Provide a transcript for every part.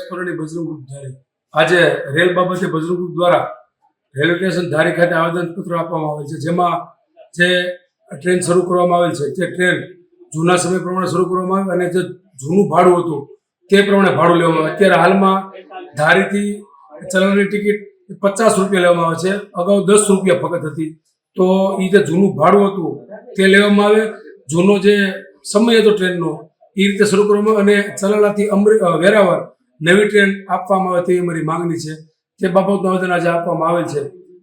સ્મરણીય Bajrang group ધારી આજે rail બાબતે Bajrang group દ્વારા રેલવે સ્ટેશન ધારી ખાતે આવેદનપત્ર આપવામાં આવેલ છે, જેમાં જે ટ્રેન શરૂ કરવામાં આવેલ છે તે ટ્રેન જૂના સમય પ્રમાણે શરૂ કરવામાં આવે અને જે જૂનું ભાડું હતું તે પ્રમાણે ભાડું લેવામાં આવે. અત્યારે હાલમાં ધારીથી ચલણની ટિકિટ 50 રૂપિયા લેવામાં આવે છે, અગાઉ 10 રૂપિયા ફક્ત હતી. તો એ જે જૂનું ભાડું હતું તે લેવામાં આવે, જૂનો જે સમય હતો ટ્રેનનો એ રીતે શરૂ કરવામાં આવે અને ચલાલાથી વેરાવળ નવી ટ્રેન આપવામાં આવે તેવી અમારી માંગણી છે. તે બાબતનું આવેદન આજે આપવામાં આવેલ છે.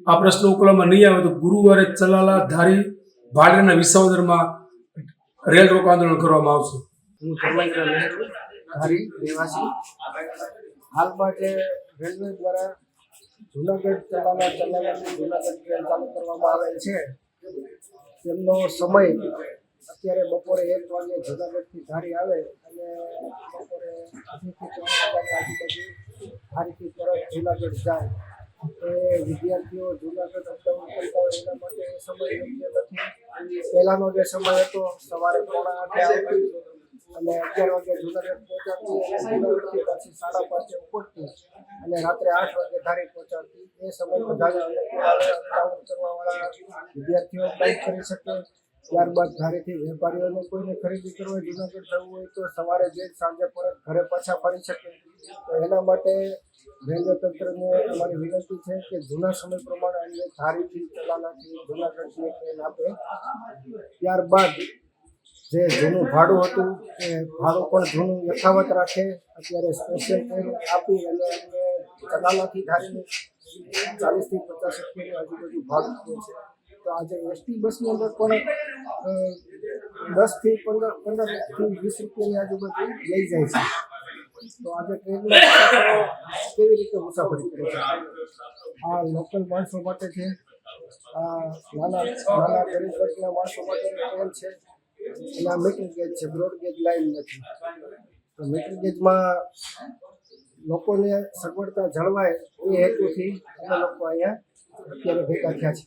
આ પ્રશ્ન ઉકેલવામાં નહીં આવે તો ગુરુવારે ચલાલા ધારી ભાડેના વિસાવદરમાં રેલ રોકો આંદોલન કરવામાં આવશે. હું ધર્મેન્દ્ર નહેરુ ધારી રહેવાસી. હાલમાં જે રેલવે દ્વારા જુનાગઢ ચલાલાથી જુનાગઢ ટ્રેન ચાલુ કરવામાં આવેલ છે, તેમનો સમય અત્યારે બપોરે 1 વાગે જુનાગઢથી ધારી આવે અને બપોરે 2 થી 4 વાગ્યાની આજુબાજુ ધારીથી તરત જુનાગઢ જાય. એ વિદ્યાર્થીઓ જુનાગઢ અપડાઉન કરતા હોય એના માટે એ સમય યોગ્ય નથી. પહેલાંનો જે સમય હતો સવારે 8:45 અને 11 વાગે જુનાગઢ પહોંચાડતી અને જુનાગઢથી પછી 5:30 ઉપડતી અને રાત્રે 8 વાગે ધારી પહોંચાડતી. એ સમય બધાને અપડાઉન કરવાવાળા વિદ્યાર્થીઓ અપડાઉન કરી શકે. ત્યારબાદ ધારીથી વેપારીઓને કોઈને ખરીદી કરવી હોય, જુનાગઢ જવું હોય તો સવારે જઈ સાંજે પરત ઘરે પાછા ફરી શકે. તો એના માટે રેલવે તંત્રને અમારી વિનંતી છે કે જૂના સમય પ્રમાણે અન્ય ધારીથી ચલાલાથી જુનાગઢની ટ્રેન આપે. ત્યારબાદ જે જૂનું ભાડું હતું એ ભાડું પણ જૂનું યથાવત રાખે. અત્યારે સ્પેશિયલ ટ્રેન આપી અને અમને ચલાલાથી ધારીને 40 થી 50 રૂપિયાની આજુબાજુ ભાડું થયું છે. તો આજે એસટી બસની અંદર પણ 10 થી 15 થી 20 રૂપિયાની આજુબાજુ લઈ જાય છે. તો આજે ટ્રેનમાં કેવી રીતે મુસાફરી કરે છે? આ લોકલ માણસો માટે છે, આ નાના ગરીબ વર્ગના માણસો માટેની ટ્રેન છે અને આ મીટર ગેજ છે, બ્રોડ ગેજ લાઈન નથી. તો મીટર ગેજમાં લોકોને સગવડતા જળવાય એ હેતુથી અમે લોકો અહીંયા અત્યારે ભેગા થયા છે.